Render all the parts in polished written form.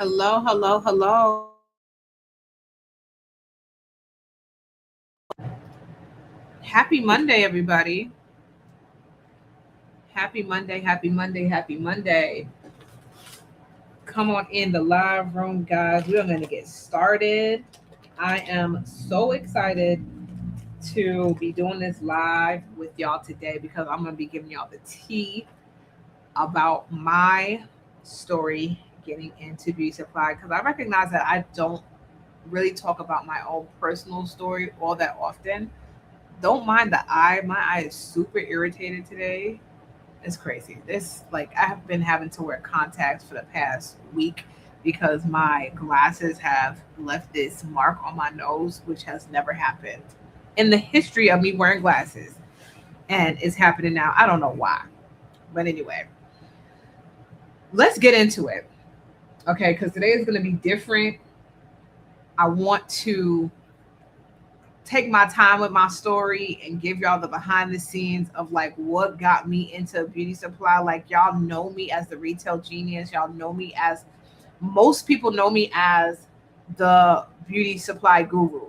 Hello, hello, hello. Happy Monday, everybody. Happy Monday, happy Monday, happy Monday. Come on in the live room, guys. We are going to get started. I am so excited to be doing this live with y'all today because I'm going to be giving y'all the tea about my story getting into beauty supply because I recognize that I don't really talk about my own personal story all that often. Don't mind the eye. My eye is super irritated today. It's crazy. This like I have been having to wear contacts for the past week because my glasses have left this mark on my nose, which has never happened in the history of me wearing glasses. And it's happening now. I don't know why. But anyway, let's get into it. Okay, because today is gonna be different. I want to take my time with my story and give y'all the behind the scenes of like what got me into beauty supply. Like y'all know me as the retail genius. Y'all know me as most people know me as the beauty supply guru.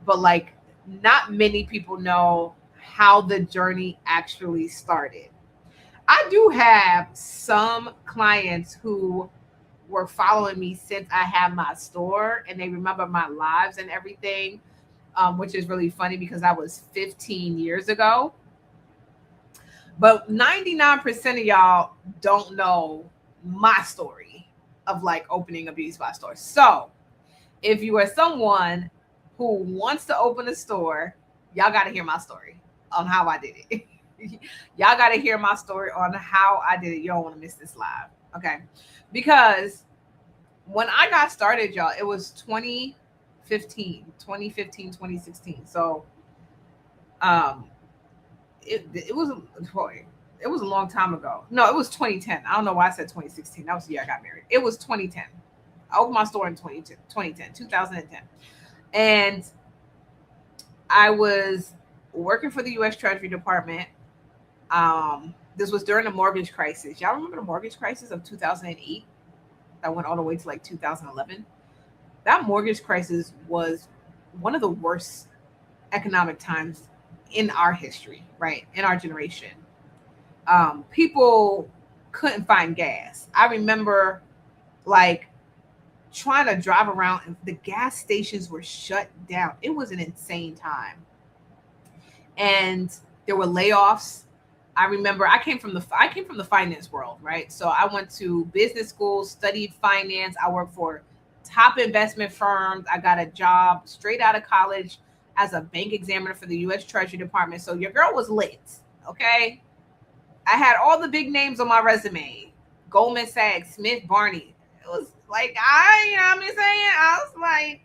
But like not many people know how the journey actually started. I do have some clients who were following me since I had my store and they remember my lives and everything, which is really funny because that was 15 years ago. But 99% of y'all don't know my story of like opening a beauty spot store. So if you are someone who wants to open a store, y'all got to hear my story on how I did it. Y'all got to hear my story on how I did it. You don't want to miss this live. Okay. Because when I got started, y'all, it was 2015, 2016. So um it was boy, it was a long time ago. No, it was 2010. I don't know why I said 2016. That was the year I got married. It was 2010. I opened my store in 2010, 2010. And I was working for the US Treasury Department. This was during the mortgage crisis. Y'all remember the mortgage crisis of 2008 that went all the way to like 2011? That mortgage crisis was one of the worst economic times in our history, right? In our generation. People couldn't find gas. I remember like trying to drive around and the gas stations were shut down. It was an insane time. And there were layoffs. I remember I came from the finance world, right? So I went to business school, studied finance. I worked for top investment firms. I got a job straight out of college as a bank examiner for the US Treasury Department. So your girl was lit, okay? I had all the big names on my resume. Goldman Sachs, Smith Barney. It was like you know what I'm saying? I was like,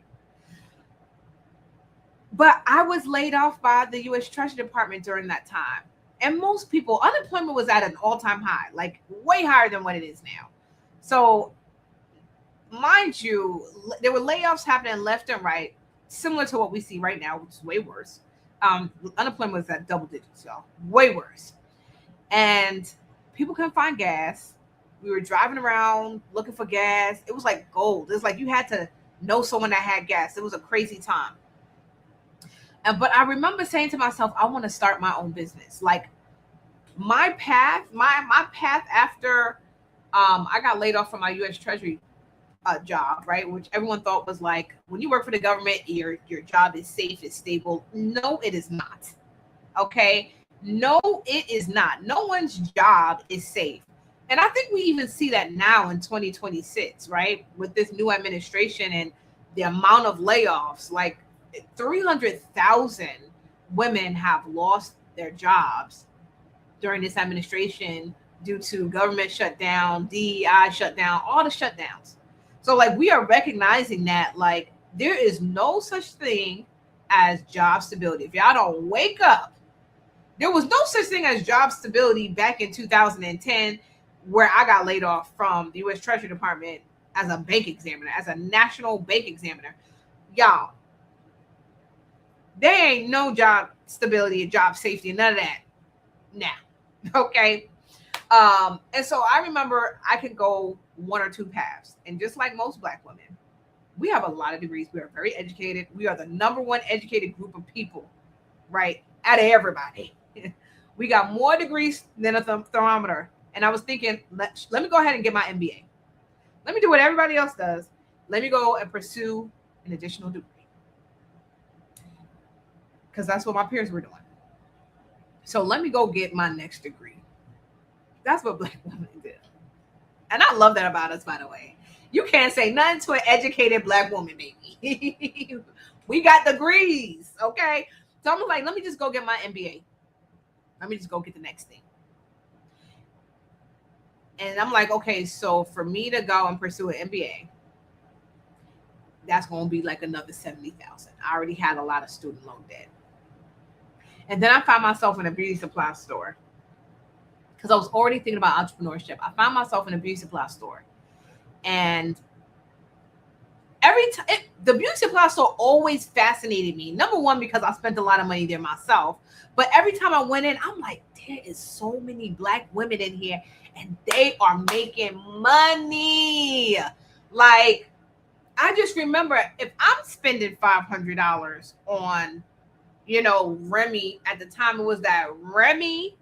but I was laid off by the US Treasury Department during that time. And most people, unemployment was at an all-time high, like way higher than what it is now. So, mind you, there were layoffs happening left and right, similar to what we see right now, which is way worse. Unemployment was at double digits, y'all, way worse. And people couldn't find gas. We were driving around looking for gas. It was like gold. It was like you had to know someone that had gas. It was a crazy time. And but I remember saying to myself, I want to start my own business. Like my path after I got laid off from my U.S. Treasury job, right? Which everyone thought was like when you work for the government, your job is safe, it's stable. No, it is not. Okay, no, it is not. No one's job is safe, and I think we even see that now in 2026, right? With this new administration and the amount of layoffs, like 300,000 women have lost their jobs during this administration due to government shutdown, DEI shutdown, all the shutdowns. So like we are recognizing that like there is no such thing as job stability. If y'all don't wake up, there was no such thing as job stability back in 2010 where I got laid off from the US Treasury Department as a bank examiner, as a national bank examiner. Y'all, there ain't no job stability and job safety, none of that now. Okay. And so I remember I could go one or two paths. And just like most Black women, we have a lot of degrees. We are very educated. We are the number one educated group of people, right? Out of everybody. We got more degrees than a thermometer. And I was thinking, let me go ahead and get my MBA. Let me do what everybody else does. Let me go and pursue an additional degree. Because that's what my peers were doing. So let me go get my next degree. That's what Black women do. And I love that about us, by the way. You can't say nothing to an educated Black woman, baby. We got degrees, okay? So I'm like, let me just go get my MBA. Let me just go get the next thing. And I'm like, okay, so for me to go and pursue an MBA, that's going to be like another $70,000. I already had a lot of student loan debt. And then I found myself in a beauty supply store because I was already thinking about entrepreneurship. I found myself in a beauty supply store. And every time, the beauty supply store always fascinated me. Number one, because I spent a lot of money there myself. But every time I went in, I'm like, there is so many Black women in here and they are making money. Like, I just remember if I'm spending $500 on, Remy, at the time it was that Remy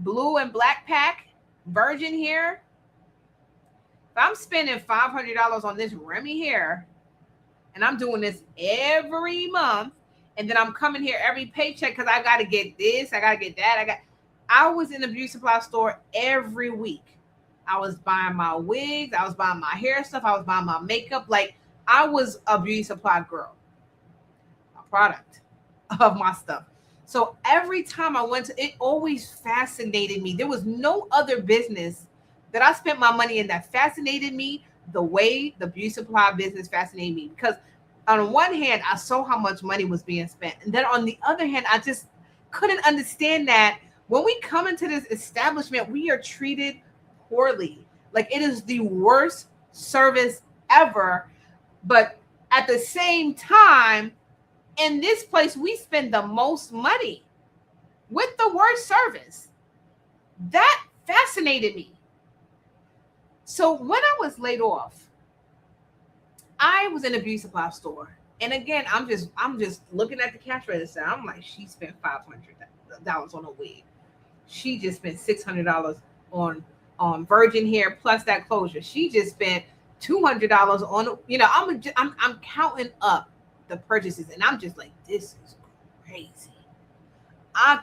blue and black pack virgin hair. If I'm spending $500 on this Remy hair and I'm doing this every month, and then I'm coming here every paycheck because I got to get this, I got to get that. I was in the beauty supply store every week. I was buying my wigs. I was buying my hair stuff. I was buying my makeup. Like, I was a beauty supply girl, a product of my stuff. So every time I went to, it always fascinated me. There was no other business that I spent my money in that fascinated me the way the beauty supply business fascinated me. Because on one hand, I saw how much money was being spent. And then on the other hand, I just couldn't understand that when we come into this establishment, we are treated poorly. Like, it is the worst service ever. But at the same time, in this place, we spend the most money with the worst service. That fascinated me. So when I was laid off, I was in a beauty supply store. And again, I'm just looking at the cash register. I'm like, she spent $500 on a wig. She just spent $600 on virgin hair plus that closure. She just spent $200 on, I'm counting up the purchases, and I'm just like, this is crazy. I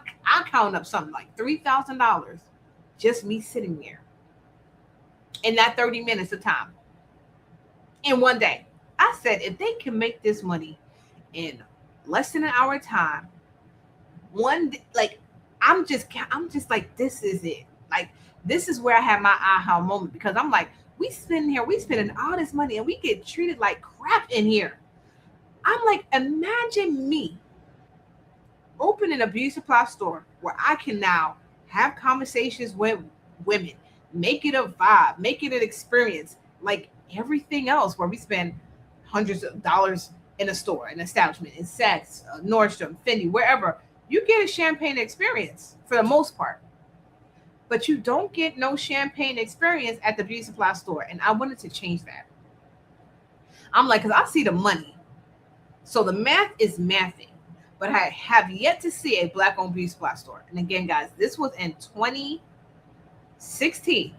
count up something like $3,000 just me sitting there in that 30 minutes of time in one day. I said, if they can make this money in less than an hour time, I'm just like, this is it. Like, this is where I had my aha moment, because I'm like, we spending all this money and we get treated like crap in here. I'm like, imagine me opening a beauty supply store where I can now have conversations with women, make it a vibe, make it an experience like everything else where we spend hundreds of dollars in a store, an establishment, in Saks, Nordstrom, Fendi, wherever. You get a champagne experience for the most part. But you don't get no champagne experience at the beauty supply store. And I wanted to change that. I'm like, because I see the money. So the math is mathing. But I have yet to see a Black-owned beauty supply store. And again, guys, this was in 2016.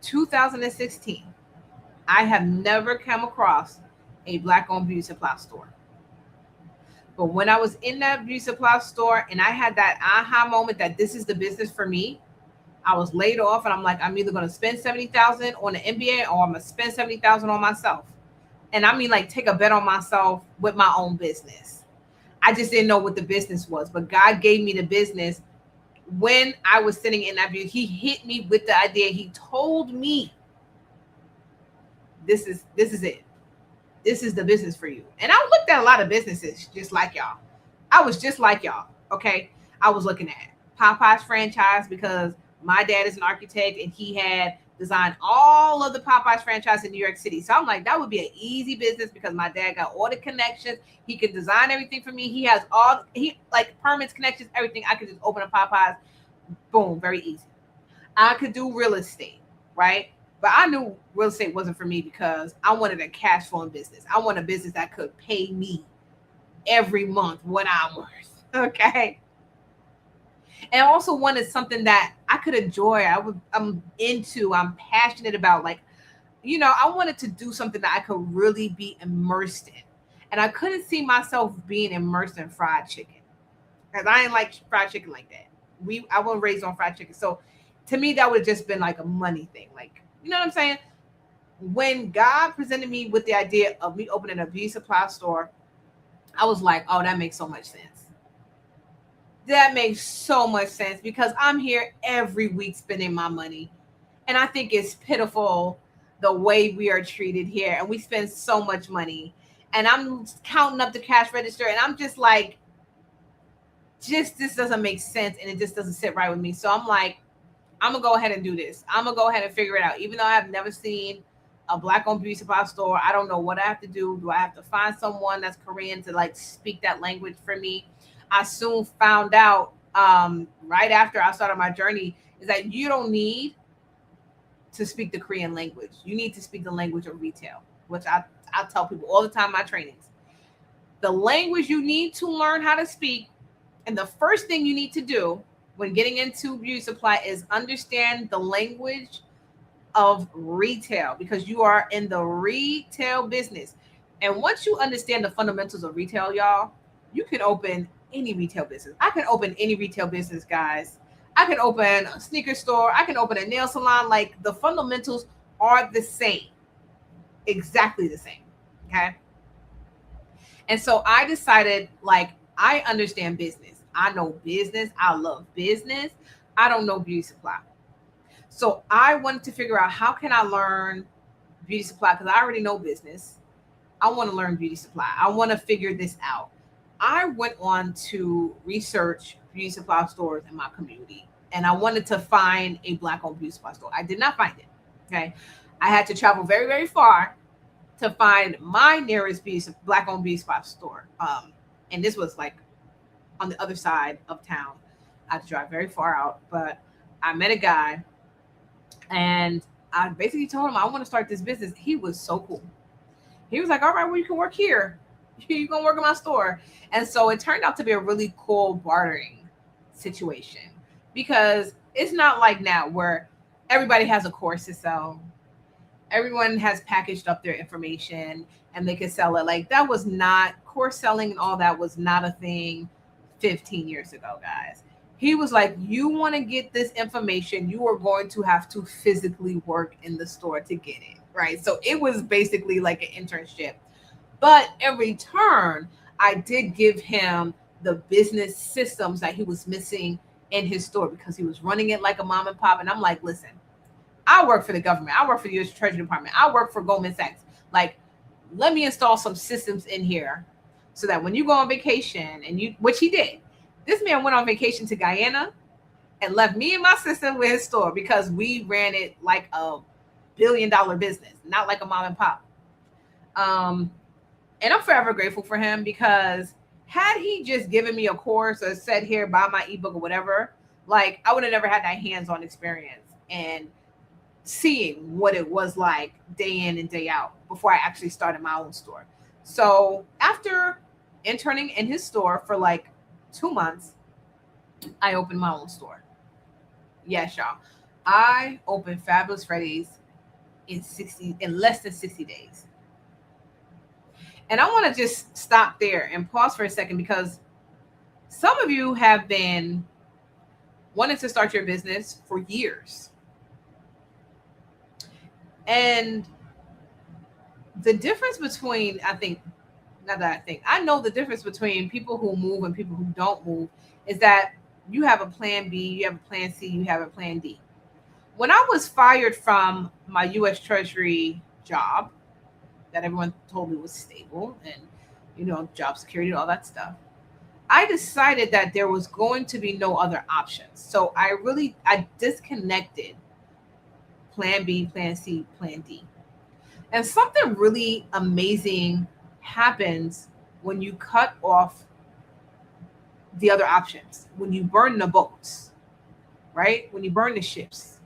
2016. I have never come across a Black-owned beauty supply store. But when I was in that beauty supply store and I had that aha moment that this is the business for me, I was laid off and I'm like, I'm either going to spend $70,000 on an MBA or I'm going to spend $70,000 on myself. And I mean, like, take a bet on myself with my own business. I just didn't know what the business was, but God gave me the business when I was sitting in that beauty. He hit me with the idea. He told me, this is it. This is the business for you. And I looked at a lot of businesses just like y'all. I was just like y'all, okay? I was looking at Popeye's franchise because my dad is an architect and he had design all of the Popeyes franchise in New York City. So I'm like, that would be an easy business because my dad got all the connections. He could design everything for me. He has all he like permits, connections, everything. I could just open a Popeyes, boom, very easy. I could do real estate, right? But I knew real estate wasn't for me because I wanted a cash flowing business. I want a business that could pay me every month what I'm worth. Okay. And I also wanted something that I could enjoy. I'm passionate about. Like, I wanted to do something that I could really be immersed in. And I couldn't see myself being immersed in fried chicken. Because I ain't like fried chicken like that. I wasn't raised on fried chicken. So to me, that would have just been like a money thing. Like, you know what I'm saying? When God presented me with the idea of me opening a beauty supply store, I was like, oh, that makes so much sense. That makes so much sense because I'm here every week spending my money. And I think it's pitiful the way we are treated here. And we spend so much money. And I'm counting up the cash register and I'm just like, just this doesn't make sense and it just doesn't sit right with me. So I'm like, I'm gonna go ahead and do this. I'm gonna go ahead and figure it out. Even though I have never seen a black-owned beauty supply store, I don't know what I have to do. Do I have to find someone that's Korean to like speak that language for me? I soon found out right after I started my journey is that you don't need to speak the Korean language. You need to speak the language of retail, which I tell people all the time in my trainings. The language you need to learn how to speak, and the first thing you need to do when getting into beauty supply is understand the language of retail because you are in the retail business. And once you understand the fundamentals of retail, y'all, you can open any retail business. I can open any retail business, guys. I can open a sneaker store. I can open a nail salon. Like the fundamentals are the same, exactly the same. Okay. And so I decided, like, I understand business. I know business. I love business. I don't know beauty supply. So I wanted to figure out how can I learn beauty supply because I already know business. I want to learn beauty supply. I want to figure this out. I went on to research beauty supply stores in my community and I wanted to find a black owned beauty supply store. I did not find it. Okay. I had to travel very, very far to find my nearest black owned beauty supply store. And this was like on the other side of town. I had to drive very far out, but I met a guy and I basically told him I want to start this business. He was so cool. He was like, all right, well, you can work here. You can work in my store. And so it turned out to be a really cool bartering situation because it's not like now where everybody has a course to sell. Everyone has packaged up their information and they can sell it. Like that was not course selling and all that was not a thing 15 years ago, guys. He was like, you want to get this information, you are going to have to physically work in the store to get it. Right. So it was basically like an internship. But in return, I did give him the business systems that he was missing in his store because he was running it like a mom and pop. And I'm like, listen, I work for the government. I work for the U.S. Treasury Department. I work for Goldman Sachs. Like, let me install some systems in here so that when you go on vacation which he did, this man went on vacation to Guyana and left me and my sister with his store because we ran it like a billion-dollar business, not like a mom and pop. And I'm forever grateful for him because had he just given me a course or said here, buy my ebook or whatever, like I would have never had that hands-on experience and seeing what it was like day in and day out before I actually started my own store. So after interning in his store for like 2 months, I opened my own store. Yes, y'all. I opened Fabulous Freddy's in less than 60 days. And I want to just stop there and pause for a second because some of you have been wanting to start your business for years. And the difference between, I know the difference between people who move and people who don't move is that you have a plan B, you have a plan C, you have a plan D. When I was fired from my U.S. Treasury job, that everyone told me was stable and, job security and all that stuff, I decided that there was going to be no other options. So I disconnected plan B, plan C, plan D. And something really amazing happens when you cut off the other options, when you burn the boats, right? When you burn the ships,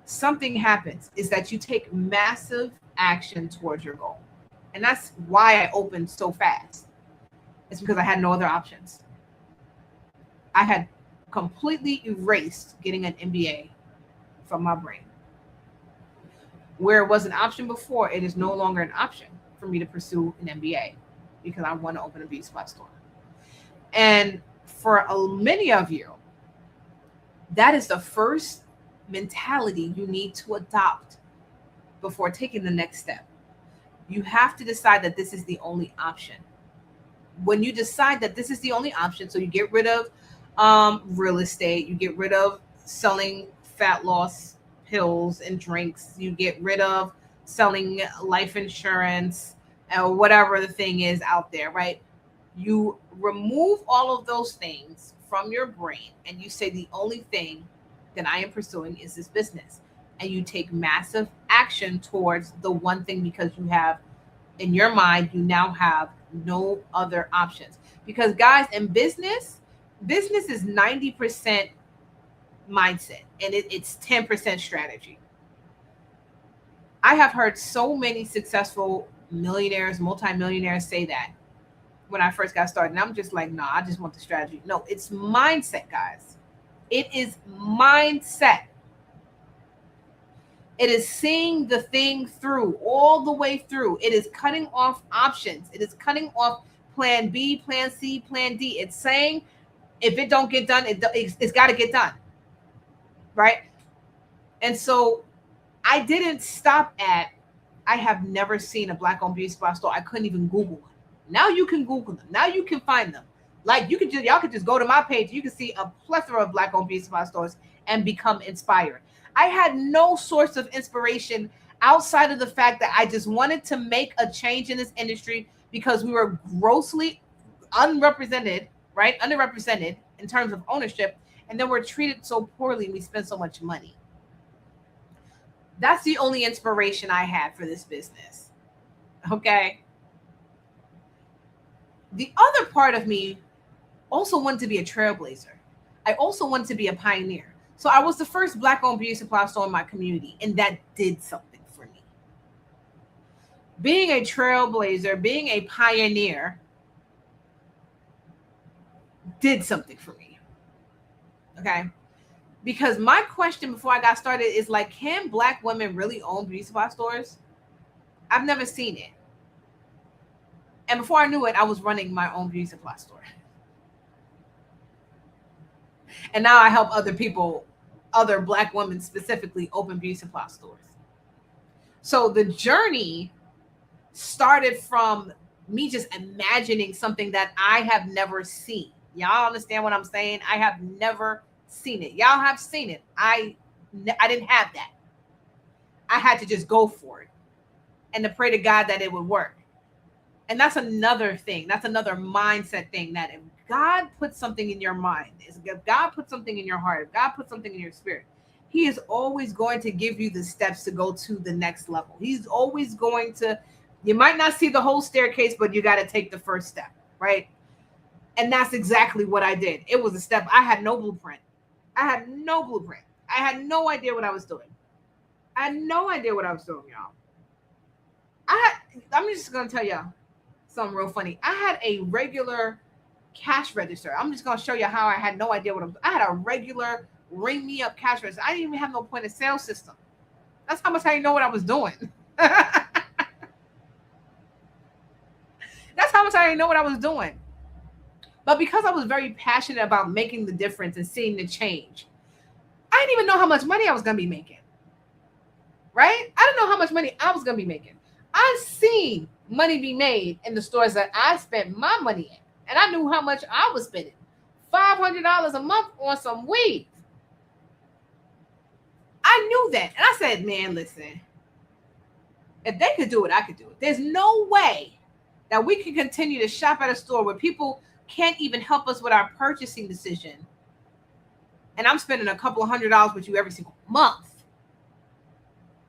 something happens is that you take massive action towards your goal. And that's why I opened so fast. It's because I had no other options. I had completely erased getting an MBA from my brain. Where it was an option before, it is no longer an option for me to pursue an MBA because I want to open a beauty supply store. And for many of you, that is the first mentality you need to adopt before taking the next step. You have to decide that this is the only option. When you decide that this is the only option, so you get rid of real estate, you get rid of selling fat loss pills and drinks, you get rid of selling life insurance or whatever the thing is out there, right? You remove all of those things from your brain and you say the only thing that I am pursuing is this business. And you take massive action towards the one thing because you have in your mind, you now have no other options. Because guys, in business is 90% mindset and it's 10% strategy. I have heard so many successful millionaires, multimillionaires say that when I first got started. And I'm just like, nah, I just want the strategy. No, it's mindset, guys. It is mindset. It is seeing the thing through, all the way through. It is cutting off options. It is cutting off plan B, plan C, plan D. It's saying if it don't get done, it's got to get done, right? And so I didn't stop at, I have never seen a Black-owned beauty supply store. I couldn't even Google one. Now you can Google them. Now you can find them. Like y'all could just go to my page. You can see a plethora of Black-owned beauty supply stores and become inspired. I had no source of inspiration outside of the fact that I just wanted to make a change in this industry because we were grossly unrepresented, right? Underrepresented in terms of ownership. And then we're treated so poorly and we spend so much money. That's the only inspiration I had for this business. Okay. The other part of me also wanted to be a trailblazer. I also wanted to be a pioneer. So I was the first Black-owned beauty supply store in my community, and that did something for me. Being a trailblazer, being a pioneer did something for me. Okay? Because my question before I got started is like, can Black women really own beauty supply stores? I've never seen it. And before I knew it, I was running my own beauty supply store. And now I help other people, other Black women specifically, open beauty supply stores. So the journey started from me just imagining something that I have never seen. Y'all understand what I'm saying? I have never seen it. Y'all have seen it. I didn't have that. I had to just go for it and to pray to God that it would work. And that's another thing. That's another mindset thing, that if God puts something in your mind, if God puts something in your heart, if God puts something in your spirit, he is always going to give you the steps to go to the next level. He's always going to, you might not see the whole staircase, but you got to take the first step, right? And that's exactly what I did. It was a step. I had no blueprint. I had no blueprint. I had no idea what I was doing. I had no idea what I was doing, y'all. I'm just going to tell y'all something real funny. I had a regular cash register. I'm just going to show you how I had no idea what I had a regular ring me up cash register. I didn't even have no point of sale system. That's how much I didn't know what I was doing. That's how much I didn't know what I was doing. But because I was very passionate about making the difference and seeing the change, I didn't even know how much money I was going to be making. Right? I didn't know how much money I was going to be making. I seen money be made in the stores that I spent my money in. And I knew how much I was spending. $500 a month on some weed. I knew that. And I said, man, listen, if they could do it, I could do it. There's no way that we can continue to shop at a store where people can't even help us with our purchasing decision. And I'm spending a couple of $100s with you every single month.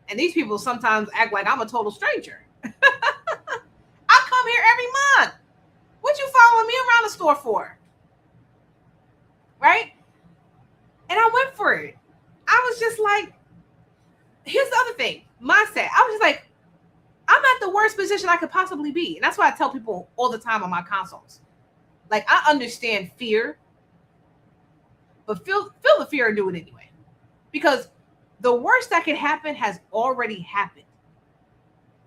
And these people sometimes act like I'm a total stranger. I come here every month. What you following me around the store for? Right? And I went for it. I was just like, here's the other thing, mindset. I was just like, I'm at the worst position I could possibly be. And that's why I tell people all the time on my consults. Like, I understand fear, but feel the fear and do it anyway. Because the worst that could happen has already happened.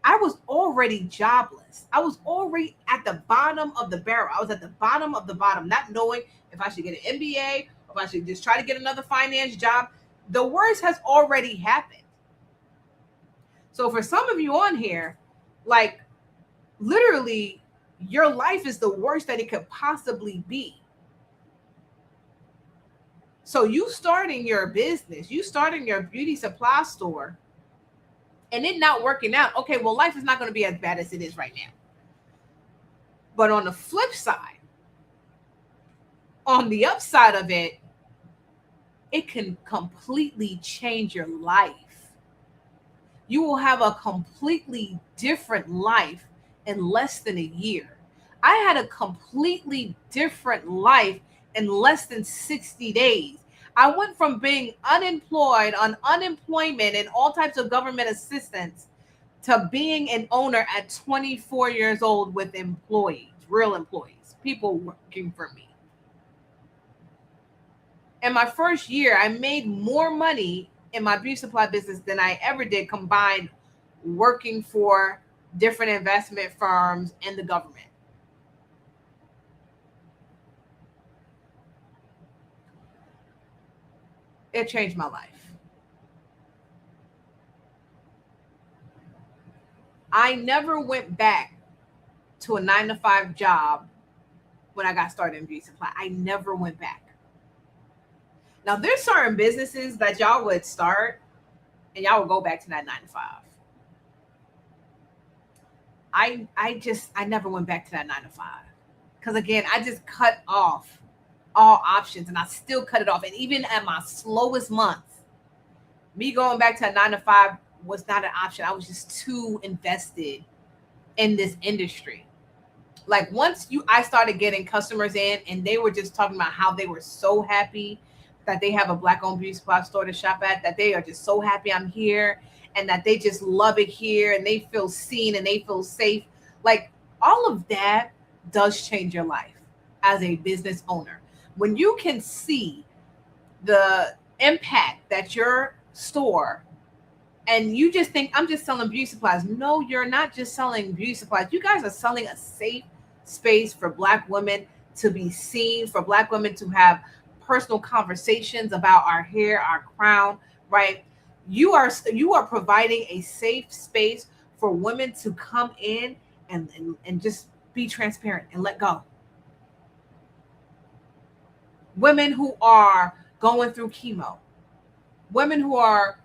I was already jobless. I was already at the bottom of the barrel. I was at the bottom of the bottom, not knowing if I should get an MBA or if I should just try to get another finance job. The worst has already happened. So for some of you on here, like, literally, your life is the worst that it could possibly be. So you starting your business, you starting your beauty supply store, and it not working out. Okay, well, life is not going to be as bad as it is right now. But on the flip side, on the upside of it, it can completely change your life. You will have a completely different life in less than a year. I had a completely different life in less than 60 days. I went from being unemployed on unemployment and all types of government assistance to being an owner at 24 years old with employees, real employees, people working for me. In my first year, I made more money in my beauty supply business than I ever did combined working for different investment firms and the government. It changed my life. I never went back to a 9-to-5 job when I got started in beauty supply. I never went back. Now, there's certain businesses that y'all would start and y'all would go back to that 9-to-5. I never went back to that 9-to-5. Because again, I just cut off all options and I still cut it off. And even at my slowest months, me going back to a 9-to-5 was not an option. I was just too invested in this industry. Like once I started getting customers in and they were just talking about how they were so happy that they have a Black-owned beauty supply store to shop at, that they are just so happy I'm here and that they just love it here and they feel seen and they feel safe. Like all of that does change your life as a business owner. When you can see the impact that your store, and you just think, I'm just selling beauty supplies. No, you're not just selling beauty supplies. You guys are selling a safe space for Black women to be seen, for Black women to have personal conversations about our hair, our crown, right? You are providing a safe space for women to come in and just be transparent and let go. Women who are going through chemo, women who are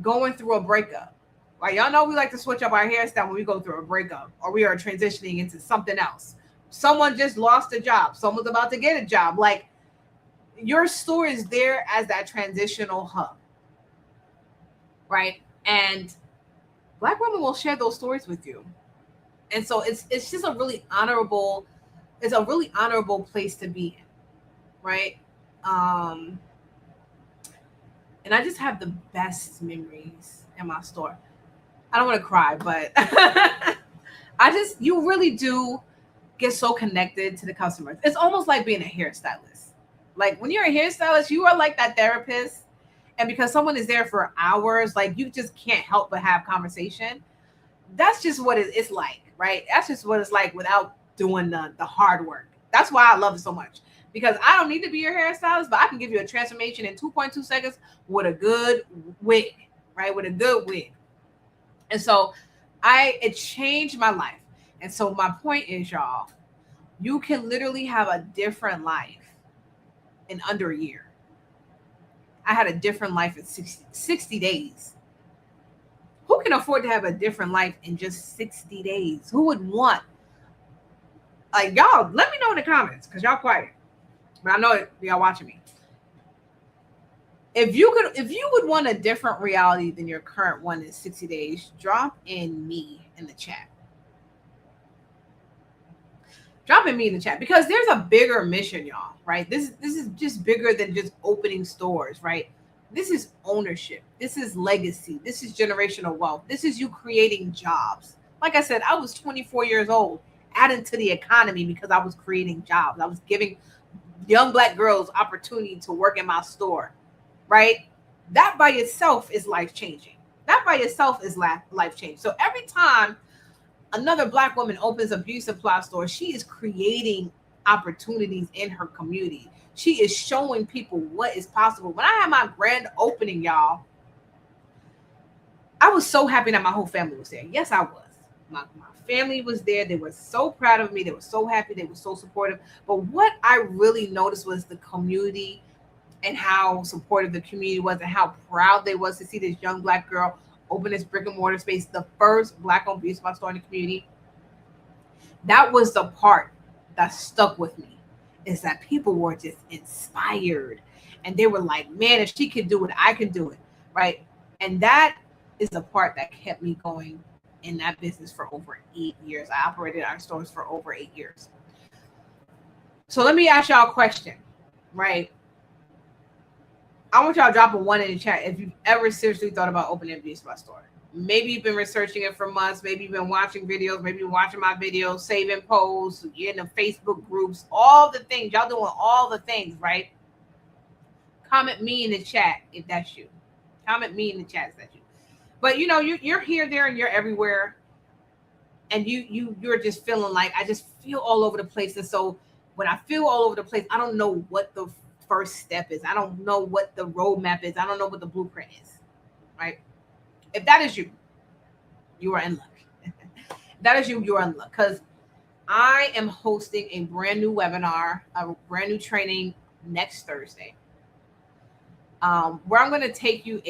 going through a breakup. Like y'all know we like to switch up our hairstyle when we go through a breakup or we are transitioning into something else. Someone just lost a job. Someone's about to get a job. Like your store is there as that transitional hub, right? And Black women will share those stories with you. And so it's just a really honorable place to be in, right? And I just have the best memories in my store. I don't want to cry, but you really do get so connected to the customers. It's almost like being a hairstylist. Like when you're a hairstylist, you are like that therapist. And because someone is there for hours, like you just can't help but have conversation. That's just what it's like, right? That's just what it's like without doing the hard work. That's why I love it so much. Because I don't need to be your hairstylist, but I can give you a transformation in 2.2 seconds with a good wig, right? With a good wig. And so it changed my life. And so my point is, y'all, you can literally have a different life in under a year. I had a different life in 60 days. Who can afford to have a different life in just 60 days? Who would want? Like, y'all, let me know in the comments because y'all quiet. But I know y'all watching me. If you would want a different reality than your current one in 60 days, drop in me in the chat. Drop in me in the chat, because there's a bigger mission, y'all, right? This is just bigger than just opening stores, right? This is ownership. This is legacy. This is generational wealth. This is you creating jobs. Like I said, I was 24 years old, adding to the economy because I was creating jobs. I was giving young Black girls opportunity to work in my store, right? That by itself is life changing. That by itself is life changing. So every time another Black woman opens a beauty supply store, she is creating opportunities in her community. She is showing people what is possible. When I had my grand opening, y'all, I was so happy that my whole family was there. Yes, I was. My family was there. They were so proud of me. They were so happy. They were so supportive. But what I really noticed was the community and how supportive the community was and how proud they was to see this young Black girl open this brick and mortar space, the first Black-owned beauty supply store in the community. That was the part that stuck with me, is that people were just inspired. And they were like, man, if she can do it, I can do it, right? And that is the part that kept me going in that business for over 8 years. I operated our stores for over 8 years. So let me ask y'all a question, right? I want y'all to drop a 1 in the chat if you've ever seriously thought about opening a beauty supply store. Maybe you've been researching it for months. Maybe you've been watching videos. Maybe you're watching my videos, saving posts, you're in the Facebook groups, all the things. Y'all doing all the things, right? Comment me in the chat if that's you. Comment me in the chat if that's you. But you know, you're here, there, and you're everywhere. And you're just feeling like, I just feel all over the place. And so when I feel all over the place, I don't know what the first step is. I don't know what the roadmap is. I don't know what the blueprint is, right? If that is you, you are in luck. If that is you, you are in luck, because I am hosting a brand new webinar, a brand new training next Thursday, where I'm going to take you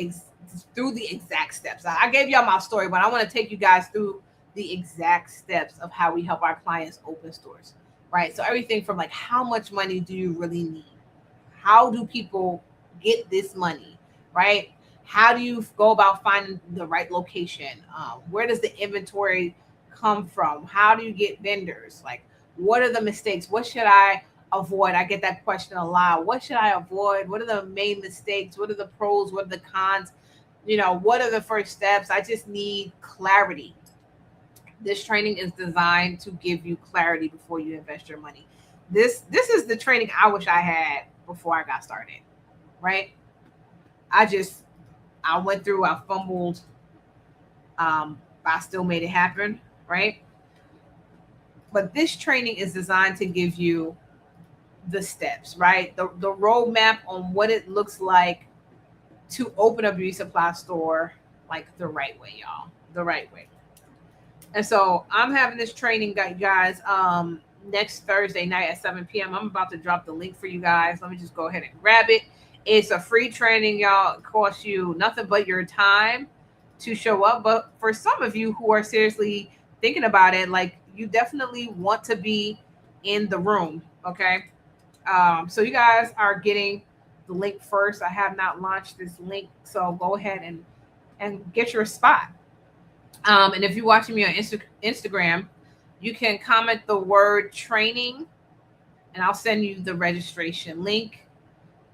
through the exact steps. I gave y'all my story, but I want to take you guys through the exact steps of how we help our clients open stores, right? So everything from like, how much money do you really need? How do people get this money, right? How do you go about finding the right location? Where does the inventory come from? How do you get vendors? Like, what are the mistakes? What should I avoid? I get that question a lot. What should I avoid? What are the main mistakes? What are the pros? What are the cons? You know, what are the first steps? I just need clarity. This training is designed to give you clarity before you invest your money. This is the training I wish I had before I got started, right? I went through, I fumbled, but I still made it happen, right? But this training is designed to give you the steps, right? The roadmap on what it looks like to open a beauty supply store, like the right way, y'all, the right way. And so I'm having this training, guys, next Thursday night at 7 p.m. I'm about to drop the link for you guys. Let me just go ahead and grab it. It's a free training, y'all. It costs you nothing but your time to show up. But for some of you who are seriously thinking about it, like, you definitely want to be in the room, okay? So you guys are getting the link first. I have not launched this link, so go ahead and get your spot. And if you're watching me on Instagram, you can comment the word training, and I'll send you the registration link.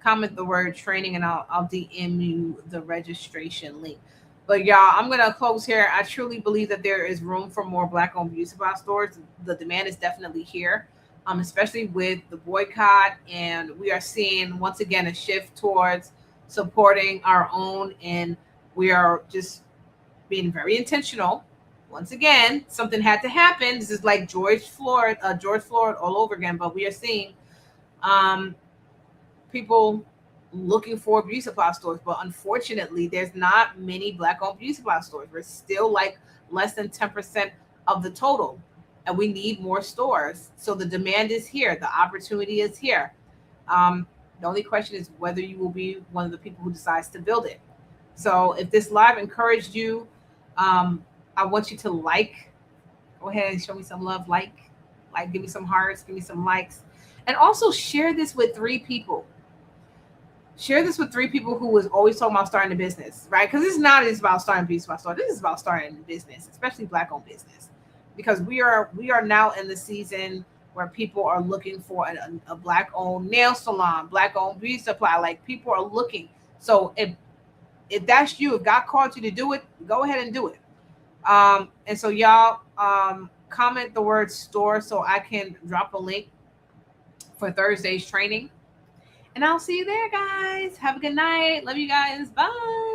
Comment the word training, and I'll DM you the registration link. But y'all, I'm going to close here. I truly believe that there is room for more Black-owned beauty supply stores. The demand is definitely here, especially with the boycott. And we are seeing, once again, a shift towards supporting our own. And we are just being very intentional. Once again, something had to happen. This is like George Floyd all over again. But we are seeing people looking for beauty supply stores, but unfortunately there's not many Black-owned beauty supply stores. We're still like less than 10% of the total, and we need more stores. So the demand is here, the opportunity is here. The only question is whether you will be one of the people who decides to build it. So if this live encouraged you, I want you to go ahead and show me some love, like give me some hearts, give me some likes, and also share this with 3 people. Share this with 3 people who was always talking about starting a business, right? Because it's not just about starting a business. This is about starting a business, especially Black-owned business, because we are now in the season where people are looking for a Black-owned nail salon, Black-owned beauty supply. Like, people are looking. So if that's you, if God called you to do it, go ahead and do it. And so y'all, comment the word store so I can drop a link for Thursday's training. And I'll see you there, guys. Have a good night. Love you guys. Bye.